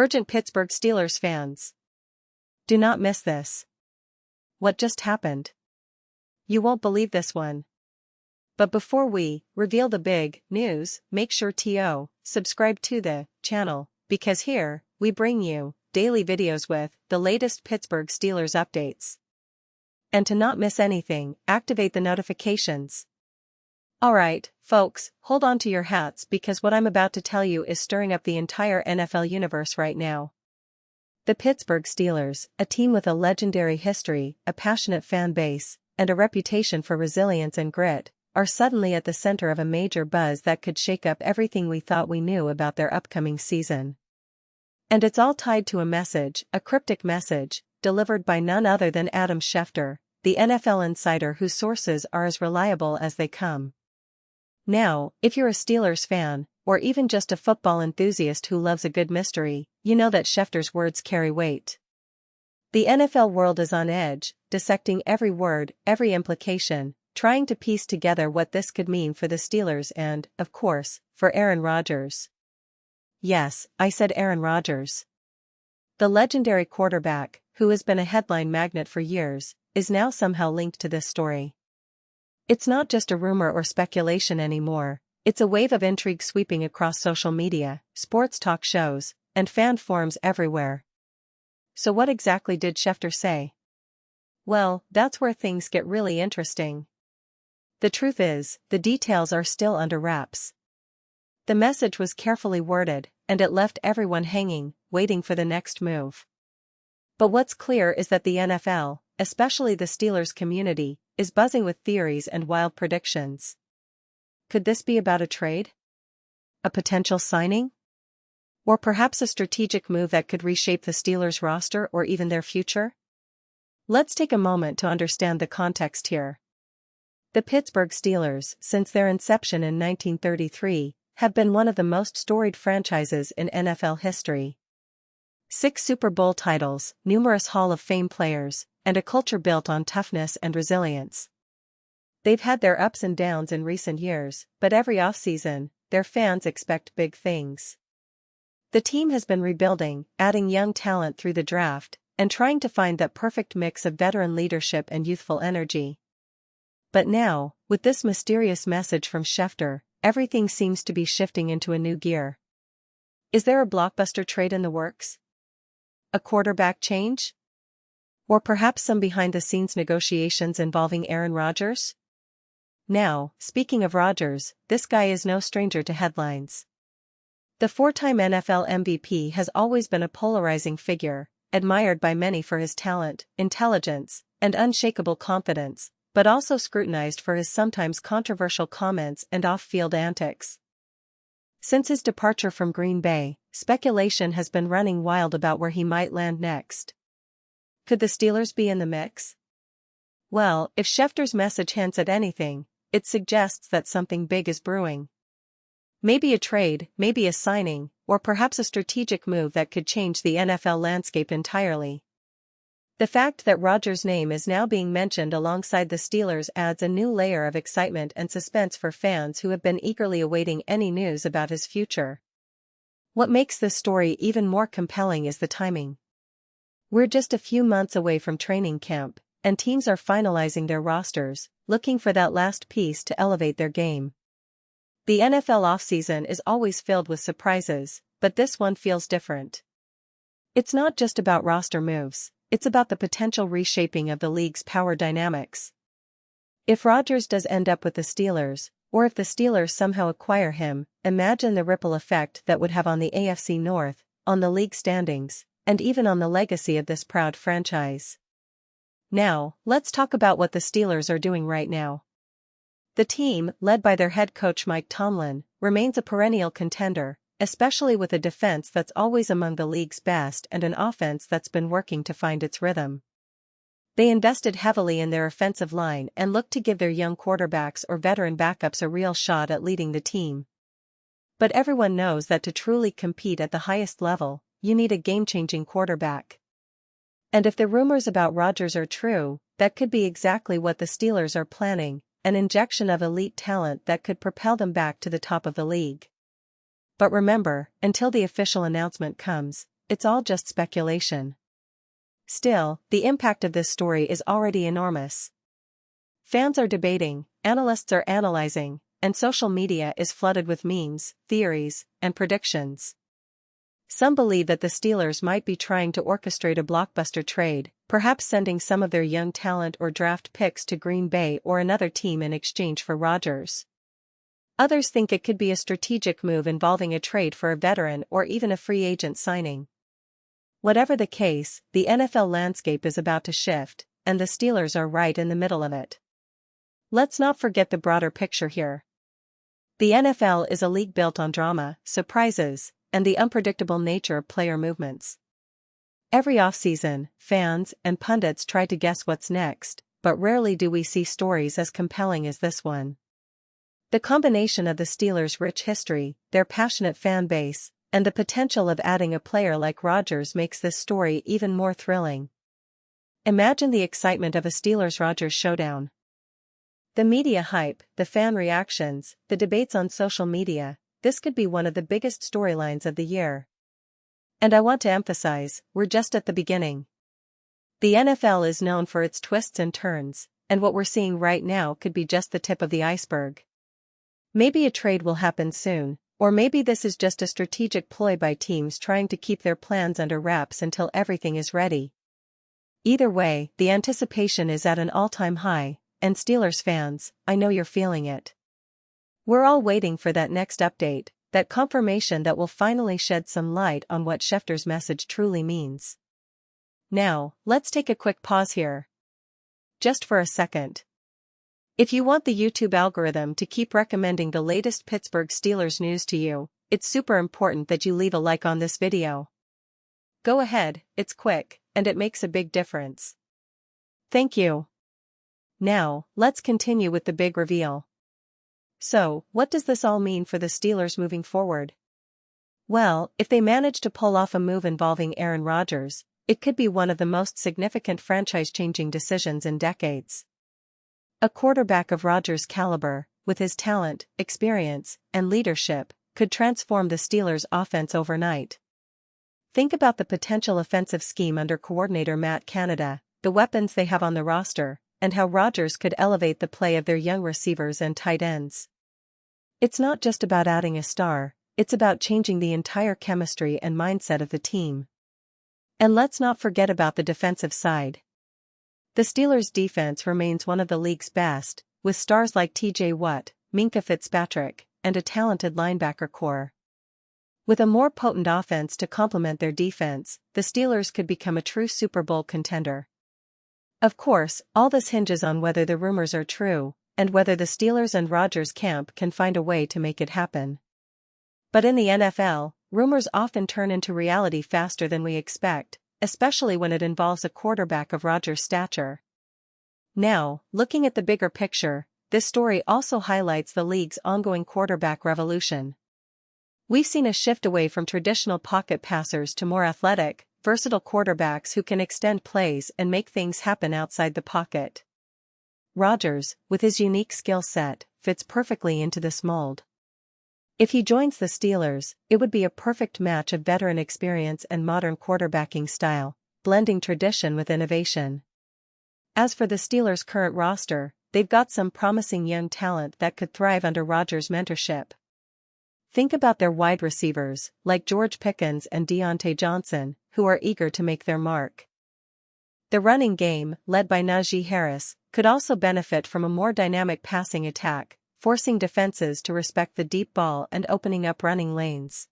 Urgent Pittsburgh Steelers fans. Do not miss this. What just happened? You won't believe this one. But before we reveal the big news, make sure to subscribe to the channel, because here, we bring you daily videos with the latest Pittsburgh Steelers updates. And to not miss anything, activate the notifications. Alright, folks, hold on to your hats because what I'm about to tell you is stirring up the entire NFL universe right now. The Pittsburgh Steelers, a team with a legendary history, a passionate fan base, and a reputation for resilience and grit, are suddenly at the center of a major buzz that could shake up everything we thought we knew about their upcoming season. And it's all tied to a cryptic message, delivered by none other than Adam Schefter, the NFL insider whose sources are as reliable as they come. Now, if you're a Steelers fan, or even just a football enthusiast who loves a good mystery, you know that Schefter's words carry weight. The NFL world is on edge, dissecting every word, every implication, trying to piece together what this could mean for the Steelers and, of course, for Aaron Rodgers. Yes, I said Aaron Rodgers. The legendary quarterback, who has been a headline magnet for years, is now somehow linked to this story. It's not just a rumor or speculation anymore, it's a wave of intrigue sweeping across social media, sports talk shows, and fan forums everywhere. So what exactly did Schefter say? Well, that's where things get really interesting. The truth is, the details are still under wraps. The message was carefully worded, and it left everyone hanging, waiting for the next move. But what's clear is that the NFL, especially the Steelers community, is buzzing with theories and wild predictions. Could this be about a trade? A potential signing? Or perhaps a strategic move that could reshape the Steelers roster or even their future? Let's take a moment to understand the context here. The Pittsburgh Steelers, since their inception in 1933, have been one of the most storied franchises in NFL history. 6 Super Bowl titles, numerous Hall of Fame players, and a culture built on toughness and resilience. They've had their ups and downs in recent years, but every offseason, their fans expect big things. The team has been rebuilding, adding young talent through the draft, and trying to find that perfect mix of veteran leadership and youthful energy. But now, with this mysterious message from Schefter, everything seems to be shifting into a new gear. Is there a blockbuster trade in the works? A quarterback change? Or perhaps some behind-the-scenes negotiations involving Aaron Rodgers? Now, speaking of Rodgers, this guy is no stranger to headlines. The 4-time NFL MVP has always been a polarizing figure, admired by many for his talent, intelligence, and unshakable confidence, but also scrutinized for his sometimes controversial comments and off-field antics. Since his departure from Green Bay, speculation has been running wild about where he might land next. Could the Steelers be in the mix? Well, if Schefter's message hints at anything, it suggests that something big is brewing. Maybe a trade, maybe a signing, or perhaps a strategic move that could change the NFL landscape entirely. The fact that Rodgers' name is now being mentioned alongside the Steelers adds a new layer of excitement and suspense for fans who have been eagerly awaiting any news about his future. What makes this story even more compelling is the timing. We're just a few months away from training camp, and teams are finalizing their rosters, looking for that last piece to elevate their game. The NFL offseason is always filled with surprises, but this one feels different. It's not just about roster moves, it's about the potential reshaping of the league's power dynamics. If Rodgers does end up with the Steelers, or if the Steelers somehow acquire him, imagine the ripple effect that would have on the AFC North, on the league standings, and even on the legacy of this proud franchise. Now, let's talk about what the Steelers are doing right now. The team, led by their head coach Mike Tomlin, remains a perennial contender, especially with a defense that's always among the league's best and an offense that's been working to find its rhythm. They invested heavily in their offensive line and look to give their young quarterbacks or veteran backups a real shot at leading the team. But everyone knows that to truly compete at the highest level, you need a game-changing quarterback. And if the rumors about Rodgers are true, that could be exactly what the Steelers are planning, an injection of elite talent that could propel them back to the top of the league. But remember, until the official announcement comes, it's all just speculation. Still, the impact of this story is already enormous. Fans are debating, analysts are analyzing, and social media is flooded with memes, theories, and predictions. Some believe that the Steelers might be trying to orchestrate a blockbuster trade, perhaps sending some of their young talent or draft picks to Green Bay or another team in exchange for Rodgers. Others think it could be a strategic move involving a trade for a veteran or even a free agent signing. Whatever the case, the NFL landscape is about to shift, and the Steelers are right in the middle of it. Let's not forget the broader picture here. The NFL is a league built on drama, surprises, and the unpredictable nature of player movements. Every offseason, fans and pundits try to guess what's next, but rarely do we see stories as compelling as this one. The combination of the Steelers' rich history, their passionate fan base, and the potential of adding a player like Rodgers makes this story even more thrilling. Imagine the excitement of a Steelers-Rodgers showdown. The media hype, the fan reactions, the debates on social media, this could be one of the biggest storylines of the year. And I want to emphasize, we're just at the beginning. The NFL is known for its twists and turns, and what we're seeing right now could be just the tip of the iceberg. Maybe a trade will happen soon, or maybe this is just a strategic ploy by teams trying to keep their plans under wraps until everything is ready. Either way, the anticipation is at an all-time high, and Steelers fans, I know you're feeling it. We're all waiting for that next update, that confirmation that will finally shed some light on what Schefter's message truly means. Now, let's take a quick pause here. Just for a second. If you want the YouTube algorithm to keep recommending the latest Pittsburgh Steelers news to you, it's super important that you leave a like on this video. Go ahead, it's quick, and it makes a big difference. Thank you. Now, let's continue with the big reveal. So, what does this all mean for the Steelers moving forward? Well, if they manage to pull off a move involving Aaron Rodgers, it could be one of the most significant franchise-changing decisions in decades. A quarterback of Rodgers' caliber, with his talent, experience, and leadership, could transform the Steelers' offense overnight. Think about the potential offensive scheme under coordinator Matt Canada, the weapons they have on the roster, and how Rodgers could elevate the play of their young receivers and tight ends. It's not just about adding a star, it's about changing the entire chemistry and mindset of the team. And let's not forget about the defensive side. The Steelers' defense remains one of the league's best, with stars like T.J. Watt, Minkah Fitzpatrick, and a talented linebacker core. With a more potent offense to complement their defense, the Steelers could become a true Super Bowl contender. Of course, all this hinges on whether the rumors are true, and whether the Steelers and Rodgers camp can find a way to make it happen. But in the NFL, rumors often turn into reality faster than we expect, especially when it involves a quarterback of Rodgers' stature. Now, looking at the bigger picture, this story also highlights the league's ongoing quarterback revolution. We've seen a shift away from traditional pocket passers to more athletic, versatile quarterbacks who can extend plays and make things happen outside the pocket. Rodgers, with his unique skill set, fits perfectly into this mold. If he joins the Steelers, it would be a perfect match of veteran experience and modern quarterbacking style, blending tradition with innovation. As for the Steelers' current roster, they've got some promising young talent that could thrive under Rodgers' mentorship. Think about their wide receivers, like George Pickens and Deontay Johnson, who are eager to make their mark. The running game, led by Najee Harris, could also benefit from a more dynamic passing attack, forcing defenses to respect the deep ball and opening up running lanes.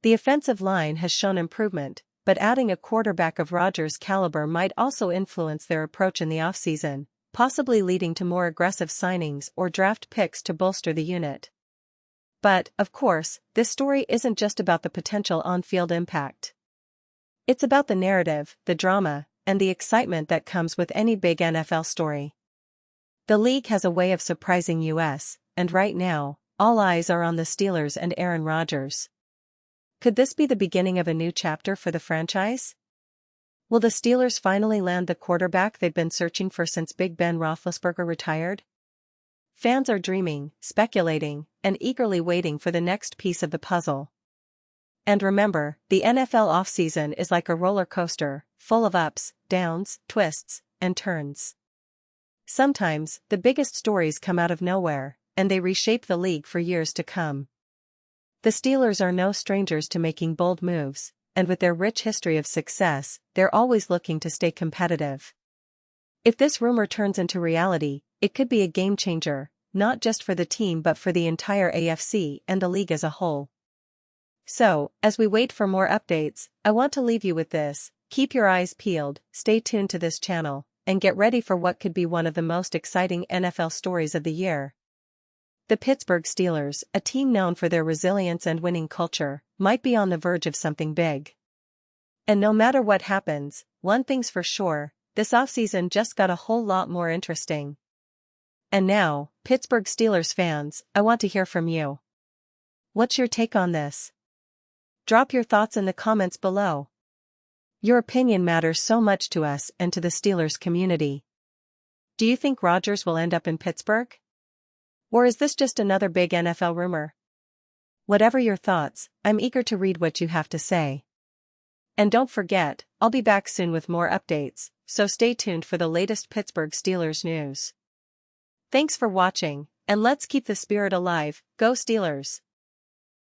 The offensive line has shown improvement, but adding a quarterback of Rodgers' caliber might also influence their approach in the offseason, possibly leading to more aggressive signings or draft picks to bolster the unit. But, of course, this story isn't just about the potential on-field impact. It's about the narrative, the drama, and the excitement that comes with any big NFL story. The league has a way of surprising us, and right now, all eyes are on the Steelers and Aaron Rodgers. Could this be the beginning of a new chapter for the franchise? Will the Steelers finally land the quarterback they've been searching for since Big Ben Roethlisberger retired? Fans are dreaming, speculating, and eagerly waiting for the next piece of the puzzle. And remember, the NFL offseason is like a roller coaster, full of ups, downs, twists, and turns. Sometimes, the biggest stories come out of nowhere, and they reshape the league for years to come. The Steelers are no strangers to making bold moves, and with their rich history of success, they're always looking to stay competitive. If this rumor turns into reality, it could be a game changer, not just for the team but for the entire AFC and the league as a whole. So, as we wait for more updates, I want to leave you with this: keep your eyes peeled, stay tuned to this channel, and get ready for what could be one of the most exciting NFL stories of the year. The Pittsburgh Steelers, a team known for their resilience and winning culture, might be on the verge of something big. And no matter what happens, one thing's for sure: this offseason just got a whole lot more interesting. And now, Pittsburgh Steelers fans, I want to hear from you. What's your take on this? Drop your thoughts in the comments below. Your opinion matters so much to us and to the Steelers community. Do you think Rodgers will end up in Pittsburgh? Or is this just another big NFL rumor? Whatever your thoughts, I'm eager to read what you have to say. And don't forget, I'll be back soon with more updates, so stay tuned for the latest Pittsburgh Steelers news. Thanks for watching, and let's keep the spirit alive. Go Steelers!